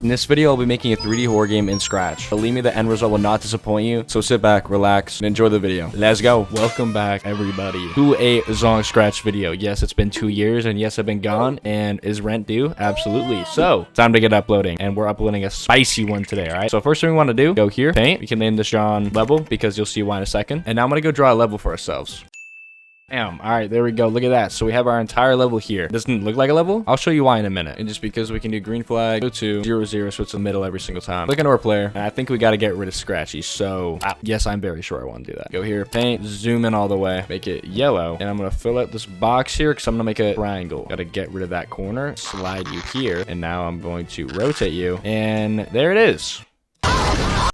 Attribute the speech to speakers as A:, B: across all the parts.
A: In this video, I'll be making a 3D horror game in Scratch. Believe me, the end result will not disappoint you, so sit back, relax, and enjoy the video. Let's go. Welcome back, everybody, to a Zong Scratch video. Yes, it's been 2 years, and yes, I've been gone, and is rent due? Absolutely. So, time to get uploading, and we're uploading a spicy one today, alright? So, first thing we want to do, go here, paint. We can name this John level, because you'll see why in a second. And now I'm going to go draw a level for ourselves. Bam. All right, there we go. Look at that. So we have our entire level here. Doesn't look like a level. I'll show you why in a minute. And just because we can do green flag, go to 0, 0, so it's in the middle every single time. Click into our player, and I think we got to get rid of Scratchy. So yes, I'm very sure I want to do that. Go here, paint, zoom in all the way, make it yellow, and I'm gonna fill out this box here because I'm gonna make a triangle. Got to get rid of that corner, slide you here, and now I'm going to rotate you, and there it is.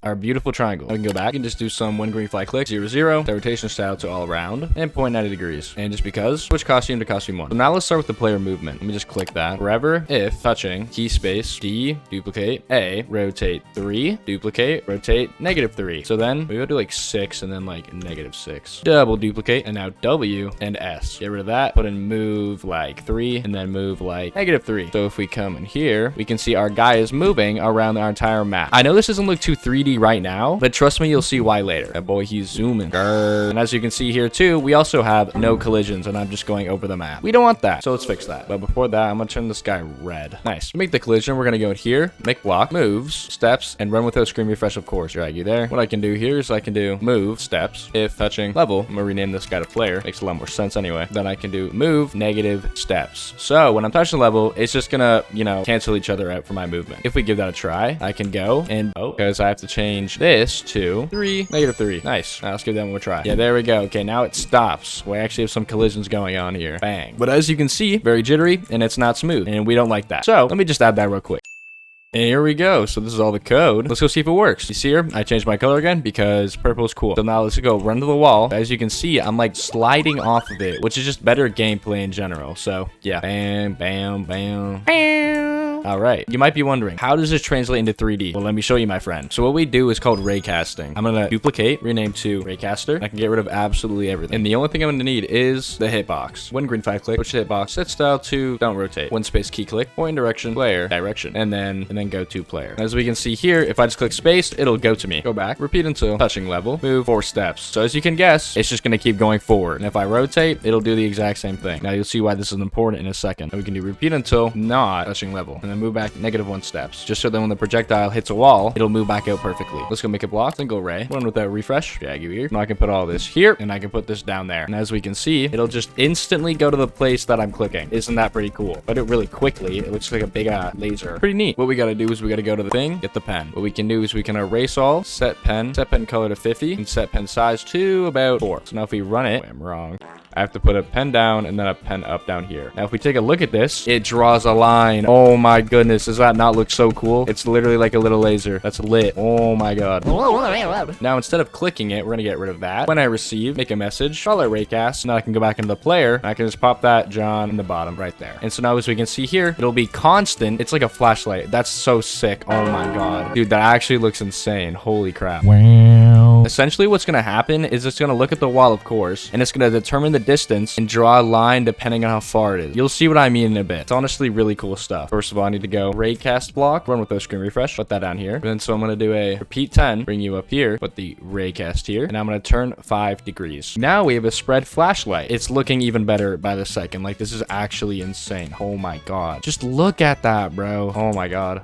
A: Our beautiful triangle. We can go back and just do some one green flag click, 0, 0, the rotation style to all around, and 0.90 degrees. And just because, switch costume to costume 1. So now let's start with the player movement. Let me just click that. Forever, if touching, key space, D, duplicate, A, rotate 3, duplicate, rotate, -3. So then we go to like 6 and then like -6. Double duplicate, and now W and S. Get rid of that, put in move like 3, and then move like -3. So if we come in here, we can see our guy is moving around our entire map. I know this doesn't look too 3D right now, but trust me, you'll see why later. That boy, he's zooming. Grr. And as you can see here too, we also have no collisions, and I'm just going over the map. We don't want that, so let's fix that. But before that, I'm gonna turn this guy red. Nice. To make the collision, we're gonna go in here, make block, moves, steps, and run without screen refresh, of course. Drag you there. What I can do here is I can do move, steps, if touching level. I'm gonna rename this guy to player. Makes a lot more sense anyway. Then I can do move, -steps. So when I'm touching level, it's just gonna, cancel each other out for my movement. If we give that a try, I can go and, because I have to change this to 3, -3. Nice. Now let's give that one more try. Yeah, there we go. Okay, now it stops. We actually have some collisions going on here. Bang. But as you can see, very jittery, and it's not smooth, and we don't like that. So let me just add that real quick. And here we go. So this is all the code. Let's go see if it works. You see here, I changed my color again because purple is cool. So now let's go run to the wall. As you can see, I'm like sliding off of it, which is just better gameplay in general. So yeah, bam, bam, bam, bam. All right. You might be wondering, how does this translate into 3D? Well, let me show you, my friend. So what we do is called Raycasting. I'm going to duplicate, rename to Raycaster. I can get rid of absolutely everything. And the only thing I'm going to need is the hitbox. One green 5 click, switch to hitbox, set style to don't rotate. One space key click, point direction, player, direction, and then go to player. As we can see here, if I just click space, it'll go to me. Go back, repeat until touching level, move 4 steps. So as you can guess, it's just going to keep going forward. And if I rotate, it'll do the exact same thing. Now you'll see why this is important in a second. And we can do repeat until not touching level, and then move back -1 steps, just so that when the projectile hits a wall, it'll move back out perfectly. Let's go make a block, single ray, run without refresh, drag you here. Now I can put all this here, and I can put this down there. And as we can see, it'll just instantly go to the place that I'm clicking. Isn't that pretty cool? But it really quickly, it looks like a big laser. Pretty neat. What we gotta do is we gotta go to the thing, get the pen. What we can do is we can erase all, set pen color to 50, and set pen size to about 4. So now if we run it, I'm wrong. I have to put a pen down and then a pen up down here. Now, if we take a look at this, it draws a line. Oh my goodness. Does that not look so cool? It's literally like a little laser. That's lit. Oh my god. Now, instead of clicking it, we're going to get rid of that. When I receive, make a message, call it Raycast. Now I can go back into the player. And I can just pop that John in the bottom right there. And so now as we can see here, it'll be constant. It's like a flashlight. That's so sick. Oh my god. Dude, that actually looks insane. Holy crap. Wow. Essentially, what's going to happen is it's going to look at the wall, of course, and it's going to determine the distance and draw a line depending on how far it is. You'll see what I mean in a bit. It's honestly really cool stuff. First of all, I need to go Raycast block, run with the screen refresh, put that down here. And then so I'm going to do a repeat 10, bring you up here, put the Raycast here, and I'm going to turn 5 degrees. Now we have a spread flashlight. It's looking even better by the second. Like, this is actually insane. Oh my god. Just look at that, bro. Oh my god.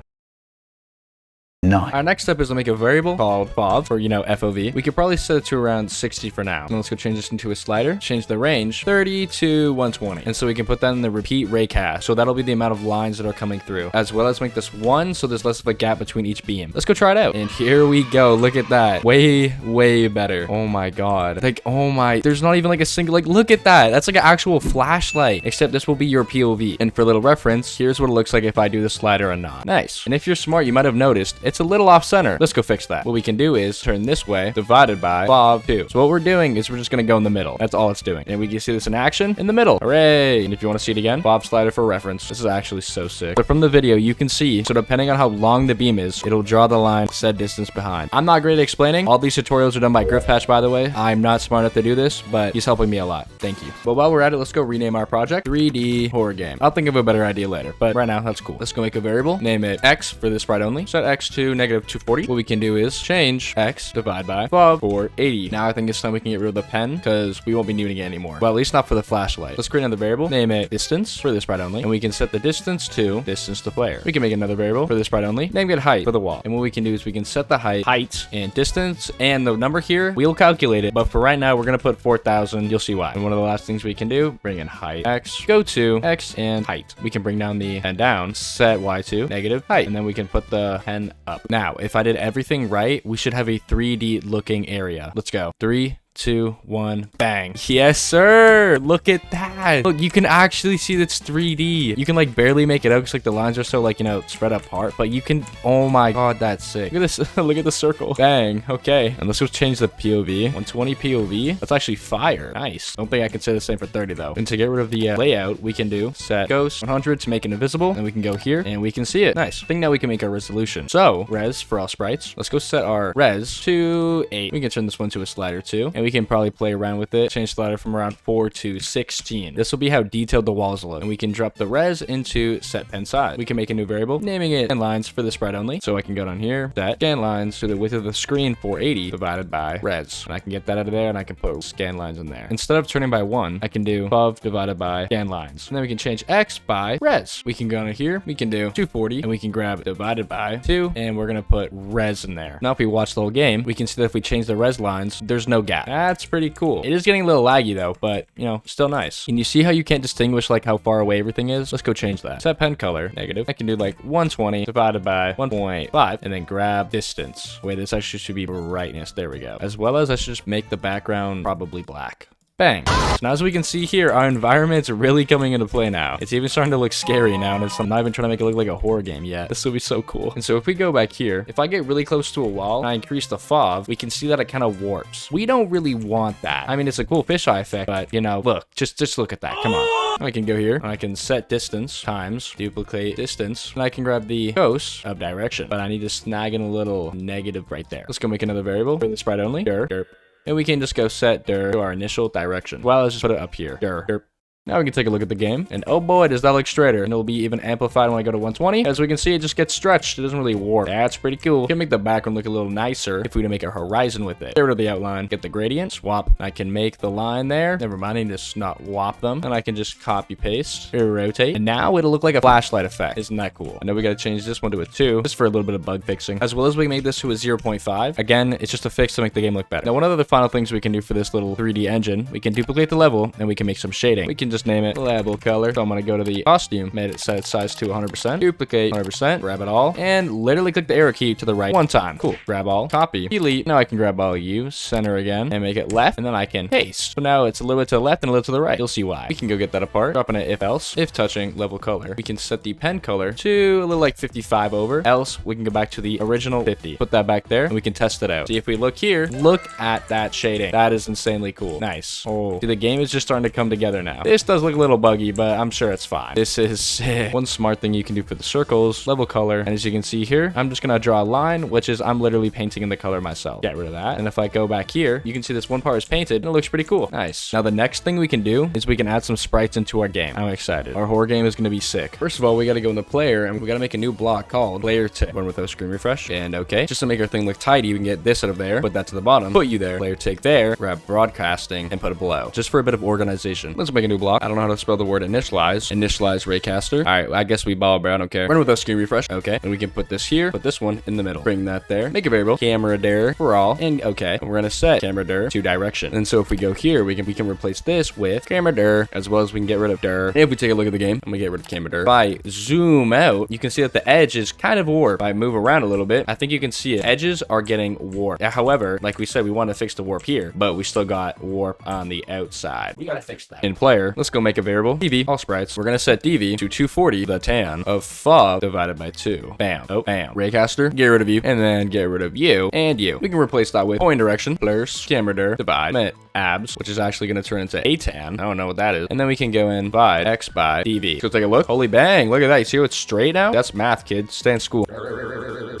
A: Our next step is to make a variable called FOV, or FOV. We could probably set it to around 60 for now. And let's go change this into a slider. Change the range 30 to 120. And so we can put that in the repeat raycast. So that'll be the amount of lines that are coming through, as well as make this 1 so there's less of a gap between each beam. Let's go try it out. And here we go. Look at that. Way better. Oh my god. Like, oh my, there's not even like a single, like, look at that. That's like an actual flashlight, except this will be your POV. And for a little reference, here's what it looks like if I do the slider or not. Nice. And if you're smart, you might have noticed it's a little off center. Let's go fix that. What we can do is turn this way, divided by FOV 2. So what we're doing is we're just gonna go in the middle. That's all it's doing. And we can see this in action in the middle. Hooray! And if you want to see it again, FOV slider for reference. This is actually so sick. But from the video, you can see, so depending on how long the beam is, it'll draw the line said distance behind. I'm not great at explaining. All these tutorials are done by Griffpatch, by the way. I'm not smart enough to do this, but he's helping me a lot. Thank you. But while we're at it, let's go rename our project 3D horror game. I'll think of a better idea later, but right now, that's cool. Let's go make a variable. Name it X for this sprite only. Set X to -240. What we can do is change X, divide by FOV for 80. Now I think it's time we can get rid of the pen because we won't be needing it anymore. Well, at least not for the flashlight. Let's create another variable. Name it distance for this sprite only. And we can set the distance to distance to player. We can make another variable for this sprite only. Name it height for the wall. And what we can do is we can set the height, and distance, and the number here, we'll calculate it. But for right now, we're going to put 4,000. You'll see why. And one of the last things we can do, bring in height X, go to X and height. We can bring down the pen down, set Y to negative height, and then we can put the pen up. Now, if I did everything right, we should have a 3D looking area. Let's go. 3, 2, 1, bang. Yes, sir. Look at that. Look, you can actually see that's 3D. You can like barely make it out because like the lines are so like, you know, spread apart, but you can, oh my God, that's sick. Look at this. Look at the circle. Bang. Okay. And let's go change the POV. 120 POV. That's actually fire. Nice. Don't think I can say the same for 30 though. And to get rid of the layout, we can do set ghost 100 to make it invisible. And we can go here and we can see it. Nice. I think now we can make our resolution. So res for all sprites. Let's go set our res to 8. We can turn this one to a slider too. And we can probably play around with it. Change slider from around 4 to 16. This will be how detailed the walls look. And we can drop the res into set pen size. We can make a new variable, naming it scan lines for the sprite only. So I can go down here, set scan lines to the width of the screen 480 divided by res. And I can get that out of there and I can put scan lines in there. Instead of turning by 1, I can do FOV divided by scan lines. And then we can change X by res. We can go down here, we can do 240 and we can grab divided by 2 and we're gonna put res in there. Now if we watch the whole game, we can see that if we change the res lines, there's no gap. That's pretty cool. It is getting a little laggy though, but you know, still nice. Can you see how you can't distinguish like how far away everything is? Let's go change that. Set pen color, negative. I can do like 120 divided by 1.5 and then grab distance. Wait, this actually should be brightness. There we go. As well as I should just make the background probably black. Bang. So now as we can see here, our environment's really coming into play now. It's even starting to look scary now, and I'm not even trying to make it look like a horror game yet. This will be so cool. And so if we go back here, if I get really close to a wall and I increase the FOV, we can see that it kind of warps. We don't really want that. I mean, it's a cool fisheye effect, but you know, look, just look at that. Come on. I can go here and I can set distance times duplicate distance, and I can grab the ghost of direction, but I need to snag in a little negative right there. Let's go make another variable for the sprite only. Derp. And we can just go set dir to our initial direction. Well, let's just put it up here. Derp. Now we can take a look at the game, and oh boy, does that look straighter. And it'll be even amplified when I go to 120. As we can see, it just gets stretched. It doesn't really warp. That's pretty cool. We can make the background look a little nicer if we were to make a horizon with it. Get rid of the outline, get the gradient, swap. I can make the line there. Never mind, I need to not wop them. And I can just copy paste, rotate. And now it'll look like a flashlight effect. Isn't that cool? I know we got to change this one to a 2, just for a little bit of bug fixing. As well as we made this to a 0.5. Again, it's just a fix to make the game look better. Now, one of the final things we can do for this little 3D engine, we can duplicate the level and we can make some shading. We can just name it level color. So I'm going to go to the costume, made it set its size to 100%, duplicate 100%, grab it all, and literally click the arrow key to the right one time. Cool. Grab all, copy, delete. Now I can grab all you, center again, and make it left, and then I can paste. So now it's a little bit to the left and a little to the right. You'll see why. We can go get that apart, dropping it if else, if touching level color. We can set the pen color to a little like 55 over, else we can go back to the original 50. Put that back there, and we can test it out. See if we look here, look at that shading. That is insanely cool. Nice. Oh, see, the game is just starting to come together now. This does look a little buggy, but I'm sure it's fine. This is sick. One smart thing you can do for the circles, level color, and as you can see here, I'm just gonna draw a line, which is I'm literally painting in the color myself. Get rid of that. And if I go back here, you can see this one part is painted and it looks pretty cool. Nice. Now the next thing we can do is we can add some sprites into our game. I'm excited. Our horror game is gonna be sick. First of all, we gotta go in the player and we gotta make a new block called player tick. Run with a screen refresh. And okay, just to make our thing look tidy, we can get this out of there, put that to the bottom, put you there, player tick there, grab broadcasting, and put it below. Just for a bit of organization. Let's make a new block. I don't know how to spell the word initialize. Initialize Raycaster. All right, I guess we ball bro. I don't care. Run with a screen refresh. Okay, and we can put this here, put this one in the middle. Bring that there. Make a variable. Camera dir for all. And okay, and we're gonna set camera dir to direction. And so if we go here, we can replace this with camera dir, as well as we can get rid of dir. And if we take a look at the game, I'm gonna get rid of camera dir. If I zoom out, you can see that the edge is kind of warped. If I move around a little bit, I think you can see it. Edges are getting warped. However, like we said, we want to fix the warp here, but we still got warp on the outside. We gotta fix that. In player, Let's go make a variable. DV, all sprites. We're gonna set DV to 240, the tan of FOV divided by 2. Bam. Oh, bam. Raycaster, get rid of you, and then get rid of you and you. We can replace that with point direction, blurs, camera dir, divide, met, abs, which is actually gonna turn into a tan. I don't know what that is. And then we can go in divide x by DV. So take a look. Holy bang. Look at that. You see how it's straight now? That's math, kids. Stay in school.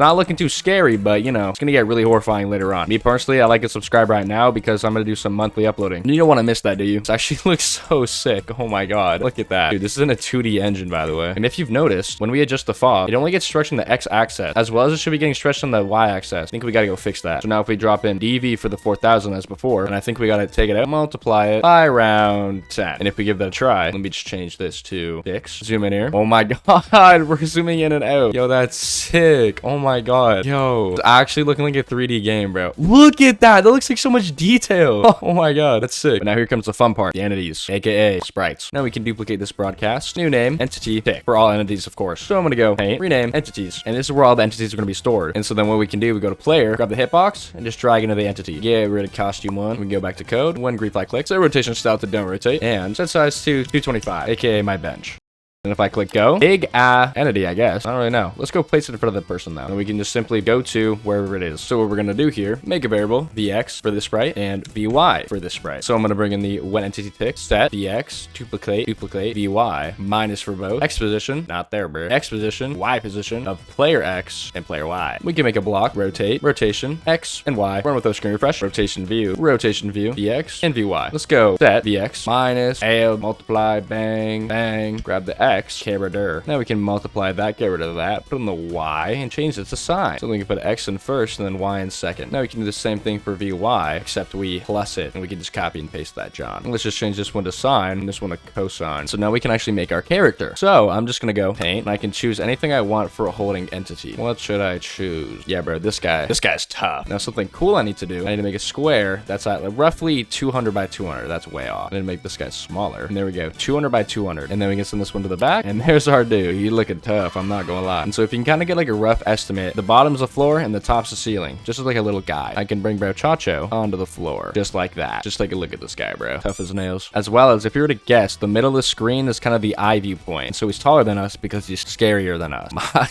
A: Not looking too scary, but you know, it's gonna get really horrifying later on. Me personally, I like to subscribe right now because I'm gonna do some monthly uploading. You don't want to miss that, do you? It actually looks so sick. Oh my god, look at that. Dude, this is in a 2D engine, by the way. And if you've noticed, when we adjust the FOV, it only gets stretched in the x-axis, as well as it should be getting stretched on the y-axis. I think we gotta go fix that. So now if we drop in DV for the 4000 as before, and I think we gotta take it out, multiply it by around 10. And if we give that a try, let me just change this to 6. Zoom in here. Oh my god, we're zooming in and out. Yo, that's sick. Oh my god. Yo, it's actually looking like a 3D game, bro. Look at that. That looks like so much detail. Oh my god, that's sick. But now here comes the fun part. The entities, aka sprites. Now we can duplicate this broadcast. New name, entity, pick. For all entities, of course. So I'm gonna go paint, rename, entities. And this is where all the entities are gonna be stored. And so then what we can do, we go to player, grab the hitbox, and just drag into the entity. Get rid of costume 1. We can go back to code. When refly click, set rotation style to don't rotate, and set size to 225, aka my bench. And if I click go, big entity, I guess. I don't really know. Let's go place it in front of the person though. And we can just simply go to wherever it is. So what we're gonna do here, make a variable vx for this sprite and vy for this sprite. So I'm gonna bring in the when entity pick, set vx, duplicate vy, minus for both, x position, not there, bro, x position, y position of player x and player y. We can make a block, rotate, rotation, x and y, run with those screen refresh, rotation view, vx, and vy. Let's go set vx minus a multiply, bang, bang, grab the x, camera dir. Now we can multiply that, get rid of that, put in the y, and change it to sign. So we can put x in first and then y in second. Now we can do the same thing for vy, except we plus it, and we can just copy and paste that, John. And let's just change this one to sine and this one to cosine. So now we can actually make our character. So I'm just gonna go paint, and I can choose anything I want for a holding entity. What should I choose? Yeah, bro, this guy's tough. Now something cool I need to do, I need to make a square that's at like roughly 200 by 200. That's way off. I need to make this guy smaller. And there we go, 200 by 200. And then we can send this one to the back, and there's our dude. He's looking tough, I'm not gonna lie. And so if you can kind of get like a rough estimate, the bottom's the floor and the top's the ceiling, just like a little guy. I can bring bro Chacho onto the floor just like that. Just take a look at this guy, bro, tough as nails. As well as, if you were to guess, the middle of the screen is kind of the eye viewpoint, so he's taller than us because he's scarier than us. I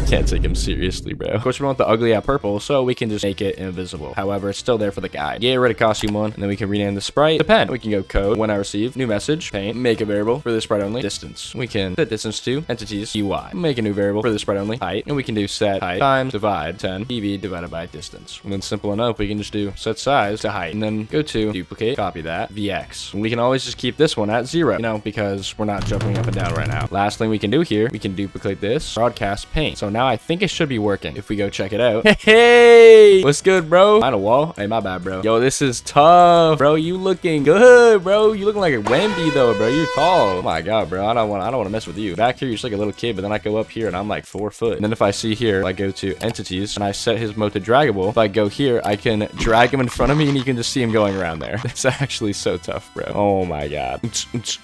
A: can't take him seriously, bro. Of course we want the ugly at purple, so we can just make it invisible. However, it's still there for the guy. Get rid of costume 1, and then we can rename the sprite to pen. We can go code, when I receive, new message, paint, make a variable for this sprite only, distance. We can set distance to entities UI. Make a new variable for this sprite only, height, and we can do set height times divide 10 dv divided by distance. And then simple enough, we can just do set size to height, and then go to duplicate, copy that, vx. And we can always just keep this one at 0, you know, because we're not jumping up and down right now. Last thing we can do here, we can duplicate this, broadcast paint. So now I think it should be working. If we go check it out, hey, what's good, bro? Find a wall. Hey, my bad, bro. Yo, this is tough, bro. You looking good, bro. You looking like a Wemby though, bro. You're tall. Oh my god, bro. I don't want to mess with you. Back here, you're just like a little kid, but then I go up here and I'm like 4 foot. And then if I see here, I go to entities and I set his mode to draggable. If I go here, I can drag him in front of me and you can just see him going around there. It's actually so tough, bro. Oh my god.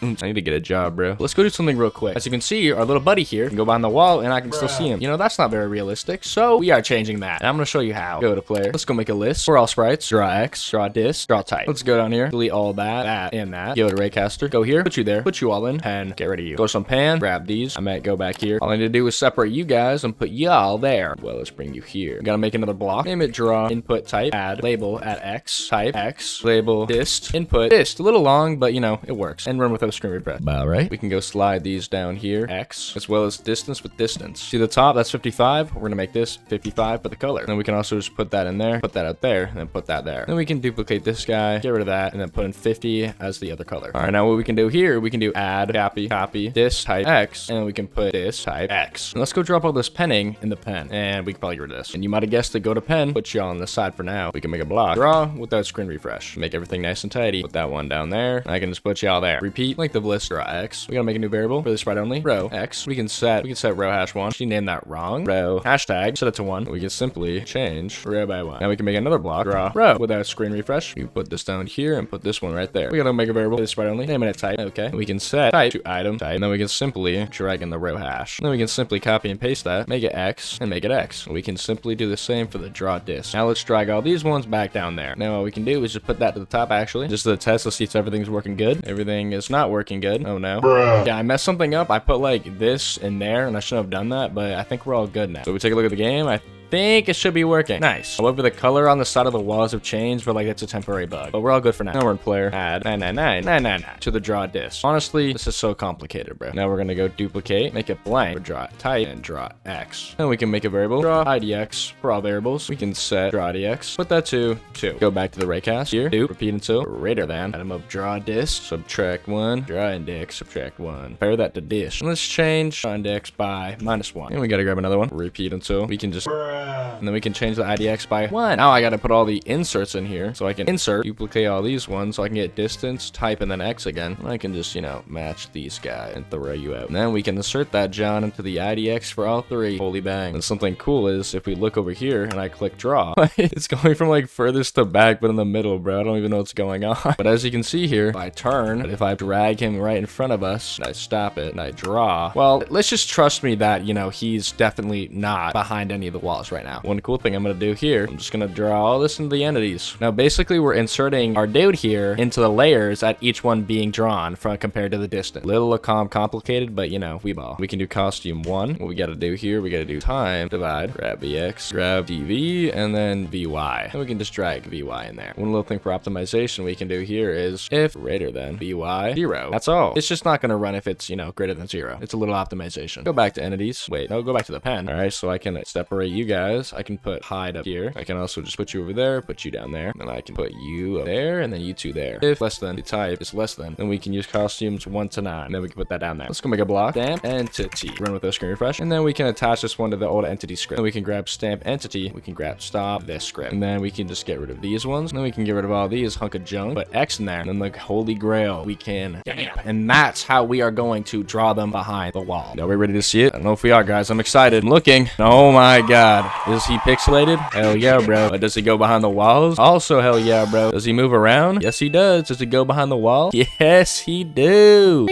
A: I need to get a job, bro. Let's go do something real quick. As you can see, our little buddy here can go behind the wall and I can still see him. You know, that's not very realistic. So we are changing that. And I'm going to show you how. Go to player. Let's go make a list for all sprites. Draw X, draw dis, draw type. Let's go down here, delete all that, and that. Go to Raycaster. Go here, put you there, put you all in, and get rid of you. Go to some pan, grab these. I might go back here. All I need to do is separate you guys and put y'all there. Well, let's bring you here. Gotta make another block. Name it draw, input type, add, label at X, type, X, label, dist, input, dist. A little long, but you know, it works. And run without screen refresh. All right. We can go slide these down here, X, as well as distance with distance. See the top, that's 55. We're gonna make this 55 for the color. And then we can also just put that in there, put that out there, and then put that there. Then we can duplicate this guy, get rid of that, and then put in 50 as the other color. All right, now what we can do here, we can do add, copy, this type X, and then we can put this type X. And let's go drop all this penning in the pen, and we can probably get rid of this. And you might have guessed to go to pen, put you on the side for now. We can make a block, draw without screen refresh, make everything nice and tidy. Put that one down there, and I can just put y'all there. Repeat length of list, draw X. We gotta make a new variable for this sprite only, row X. We can set row hash 1. She named that wrong. Row hashtag, set it to 1. We can simply change row by 1. Now we can make another block, draw row without screen refresh. We put this down here and put this one right there. We gotta make a variable for this sprite only, name it type. Okay. We can set type to item type, and then we we can simply drag in the row hash. Then we can simply copy and paste that, make it X, and make it X. We can simply do the same for the draw disk. Now let's drag all these ones back down there. Now what we can do is just put that to the top actually. Just to the test, let's see if everything's working good. Everything is not working good. Oh no. Bruh. Yeah, I messed something up. I put like this in there and I shouldn't have done that, but I think we're all good now. So we take a look at the game. I think it should be working. Nice. However, the color on the side of the walls have changed, but like that's a temporary bug. But we're all good for now. Now we're in player. Add 999 to the draw disk. Honestly, this is so complicated, bro. Now we're gonna go duplicate, make it blank, or draw type, and draw X. Then we can make a variable, draw IDX for all variables. We can set draw IDX, put that to 2. Go back to the raycast here, do repeat until greater than. Add them up, draw disk, subtract 1, draw index, subtract 1. Compare that to disk. And let's change draw index by -1. And we gotta grab another one. Repeat until we can just. And then we can change the IDX by 1. Now I gotta put all the inserts in here. So I can insert, duplicate all these ones. So I can get distance, type, and then X again. And I can just, you know, match these guys and throw you out. And then we can insert that John into the IDX for all 3. Holy bang. And something cool is if we look over here and I click draw, it's going from like furthest to back, but in the middle, bro. I don't even know what's going on. But as you can see here, if I turn, but if I drag him right in front of us, and I stop it, and I draw, well, let's just trust me that, you know, he's definitely not behind any of the walls right now. One cool thing I'm gonna do here, I'm just gonna draw all this into the entities. Now basically we're inserting our dude here into the layers at each one being drawn from compared to the distance. Little complicated, but you know, we ball. We can do costume 1. What we gotta do here, we gotta do time, divide, grab VX, grab DV, and then VY. And we can just drag VY in there. One little thing for optimization we can do here is if greater than VY 0. That's all. It's just not gonna run if it's, you know, greater than 0. It's a little optimization. Go back to entities. Wait, no, go back to the pen. All right, so I can separate you guys. I can put hide up here. I can also just put you over there, put you down there, and I can put you up there, and then you 2 there. If less than the type is less than, then we can use costumes 1 to 9, and then we can put that down there. Let's go make a block. Stamp entity. Run with a screen refresh, and then we can attach this one to the old entity script. Then we can grab stamp entity. We can grab stop this script, and then we can just get rid of these ones. And then we can get rid of all these hunk of junk. Put X in there, and then like holy grail, we can. And that's how we are going to draw them behind the wall. Are we ready to see it? I don't know if we are, guys. I'm excited. I'm looking. Oh my god, is he pixelated? Hell yeah, bro. Does he go behind the walls? Also, hell yeah, bro. Does he move around? Yes, he does. Does he go behind the wall? Yes, he do.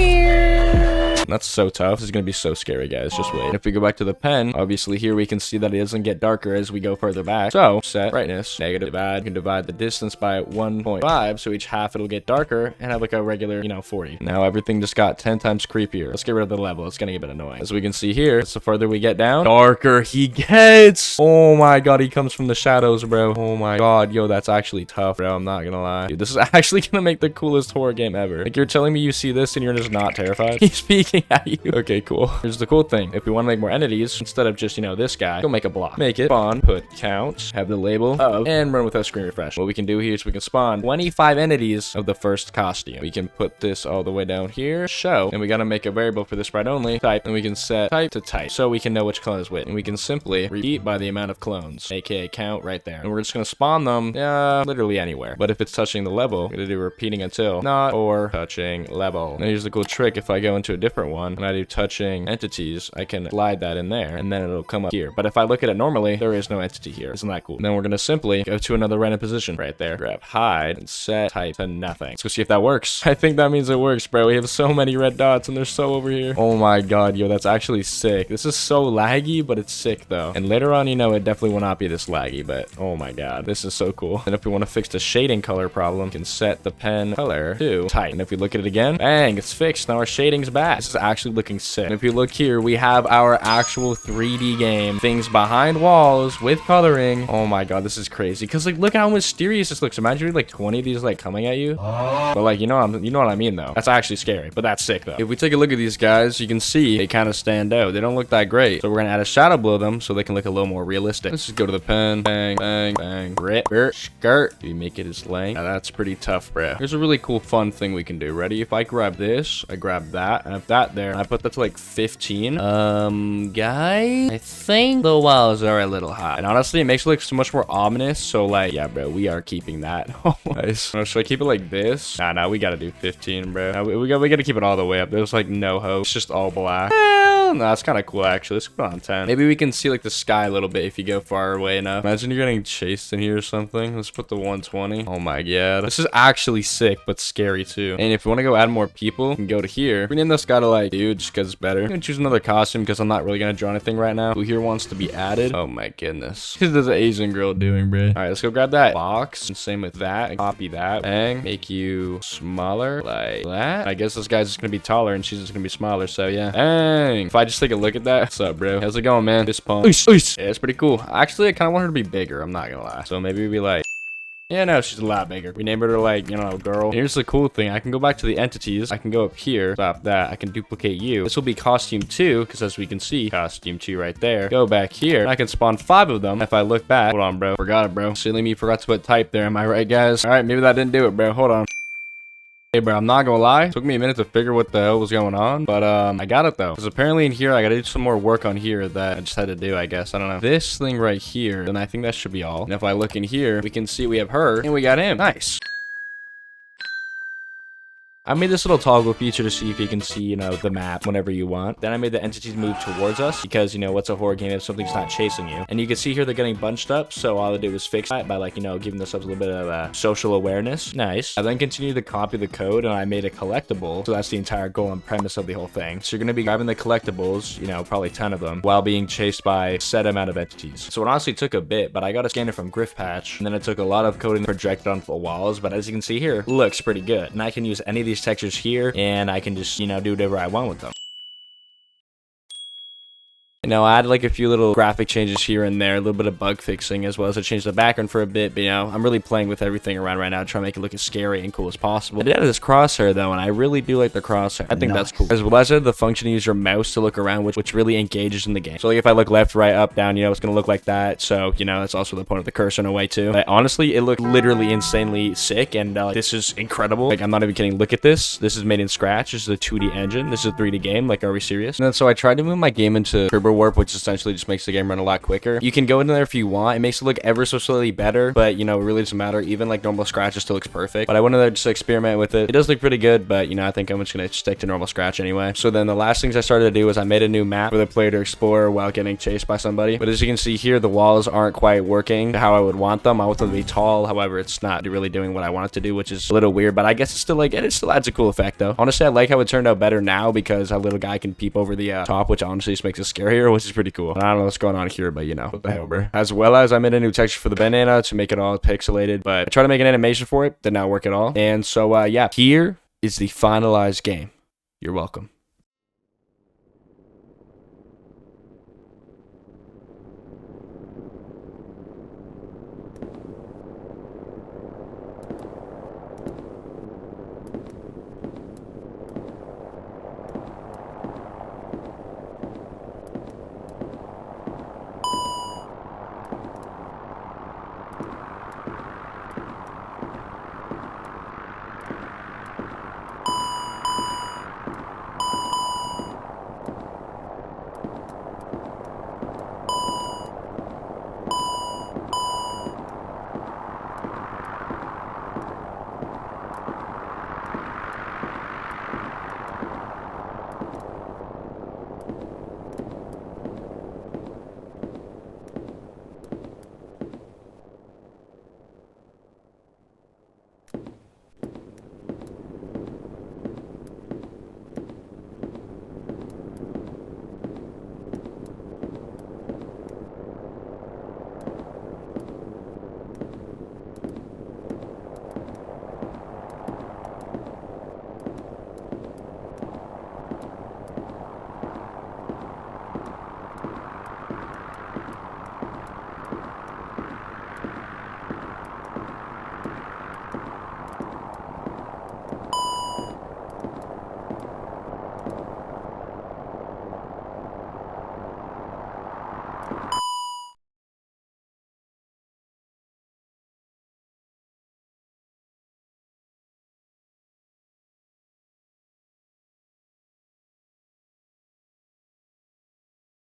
A: That's so tough. This is gonna be so scary, guys. Just wait. If we go back to the pen, obviously here we can see that it doesn't get darker as we go further back. So set brightness, negative, divide. You can divide the distance by 1.5, so each half it'll get darker and have like a regular, you know, 40. Now everything just got 10 times creepier. Let's get rid of the level. It's gonna get a bit annoying. As we can see here, the further we get down, darker he gets. Oh my god, he comes from the shadows, bro. Oh my god, yo, that's actually tough, bro. I'm not gonna lie. Dude, this is actually gonna make the coolest horror game ever. Like, you're telling me you see this and you're just not terrified? He's peeking at you. Okay, cool. Here's the cool thing. If we want to make more entities, instead of just, you know, this guy, go make a block. Make it spawn, put count, have the label of, and run with a screen refresh. What we can do here is we can spawn 25 entities of the first costume. We can put this all the way down here, show, and we got to make a variable for this sprite only, type, and we can set type to type, so we can know which clone is which. And we can simply repeat by the amount of clones, aka count right there. And we're just going to spawn them, literally anywhere. But if it's touching the level, we're going to do repeating until not or touching level. Now here's the cool trick. If I go into a different one, and I do touching entities, I can slide that in there, and then it'll come up here. But if I look at it normally, there is no entity here. Isn't that cool? And then we're going to simply go to another random position right there. Grab hide and set type to nothing. Let's go see if that works. I think that means it works, bro. We have so many red dots, and they're so over here. Oh my god, yo, that's actually sick. This is so laggy, but it's sick, though. And later on, you know, it definitely will not be this laggy, but oh my god, this is so cool. And if we want to fix the shading color problem, we can set the pen color to type. And if we look at it again, bang, it's fixed. Now our shading's back. This is actually looking sick. And if you look here, we have our actual 3D game. Things behind walls with coloring. Oh my god, this is crazy. Because like, look how mysterious this looks. Imagine like 20 of these like coming at you. But like, you know what I mean though. That's actually scary, but that's sick though. If we take a look at these guys, you can see they kind of stand out. They don't look that great. So we're gonna add a shadow below them so they can look a little more realistic. Let's just go to the pen. Bang, bang, bang. Rip, skirt. Do we make it as length? Now that's pretty tough, bro. Here's a really cool fun thing we can do. Ready? If I grab this, I grab that, and I have that there, and I put that to like 15. Guys, I think the walls are a little high. And honestly, it makes it look so much more ominous. So like, yeah, bro, we are keeping that. Oh, nice. Should I keep it like this? Nah, we gotta do 15, bro. We gotta keep it all the way up. There's like no hope. It's just all black. Hell No, that's kind of cool, actually. Let's put it on 10. Maybe we can see, like, the sky a little bit if you go far away enough. Imagine you're getting chased in here or something. Let's put the 120. Oh, my God. This is actually sick, but scary, too. And if you want to go add more people, you can go to here. We name this guy to, like, dude, just because it's better. I'm going to choose another costume because I'm not really going to draw anything right now. Who here wants to be added? Oh, my goodness. What is the Asian girl doing, bro? All right, let's go grab that box. And same with that. And copy that. Bang. Make you smaller like that. I guess this guy's just going to be taller and she's just going to be smaller. So, yeah. Dang. If I just take a look at that. What's up, bro? How's it going, man? This pump. Yeah, it's pretty cool. Actually, I kind of want her to be bigger. I'm not going to lie. So maybe we'd be like, yeah, no, she's a lot bigger. We named her like, you know, girl. Here's the cool thing. I can go back to the entities. I can go up here. Stop that. I can duplicate you. This will be costume 2, because as we can see, costume 2 right there. Go back here. I can spawn 5 of them. If I look back, hold on, bro. Forgot it, bro. Silly me forgot to put type there. Am I right, guys? All right, maybe that didn't do it, bro. Hold on. Hey, bro, I'm not gonna lie. It took me a minute to figure what the hell was going on, but I got it though. Because apparently in here, I gotta do some more work on here that I just had to do, I guess. I don't know. This thing right here, then I think that should be all. And if I look in here, we can see we have her and we got him. Nice. I made this little toggle feature to see if you can see, you know, the map whenever you want. Then I made the entities move towards us because, you know, what's a horror game if something's not chasing you? And you can see here they're getting bunched up. So all I did was fix that by, like, you know, giving themselves a little bit of social awareness. Nice. I then continued to copy the code and I made a collectible. So that's the entire goal and premise of the whole thing. So you're going to be grabbing the collectibles, you know, probably 10 of them, while being chased by a set amount of entities. So it honestly took a bit, but I got a scanner from Griffpatch. And then it took a lot of coding projected on the walls. But as you can see here, looks pretty good. And I can use any of these textures here. And I can just, you know, do whatever I want with them. You know, I had like a few little graphic changes here and there, a little bit of bug fixing, as well as I changed the background for a bit. But, you know, I'm really playing with everything around right now, trying to make it look as scary and cool as possible. I did add this crosshair, though, and I really do like the crosshair. I think that's cool. As well as I had the function to use your mouse to look around, which really engages in the game. So, like, if I look left, right, up, down, you know, it's going to look like that. So, you know, that's also the point of the cursor in a way, too. But honestly, it looked literally insanely sick, and this is incredible. Like, I'm not even kidding. Look at this. This is made in Scratch. This is a 2D engine. This is a 3D game. Like, are we serious? And then, so I tried to move my game into Turbo Warp, which essentially just makes the game run a lot quicker. You can go in there if you want. It makes it look ever so slightly better, but, you know, it really doesn't matter. Even like normal Scratch, it still looks perfect. But I went in there just to experiment with it. It does look pretty good, but, you know, I think I'm just gonna stick to normal Scratch anyway. So then the last things I started to do was I made a new map for the player to explore while getting chased by somebody. But as you can see here, the walls aren't quite working how I would want them. I want them to be tall. However, it's not really doing what I want it to do, which is a little weird, but I guess it's still like, it still adds a cool effect though. Honestly, I like how it turned out better now because a little guy can peep over the top, which honestly just makes it scarier, which is pretty cool. And I don't know what's going on here, but, you know, what the hell, bro. As well as I made a new texture for the banana to make it all pixelated, but I tried to make an animation for it, did not work at all. And so, yeah, here is the finalized game. You're welcome.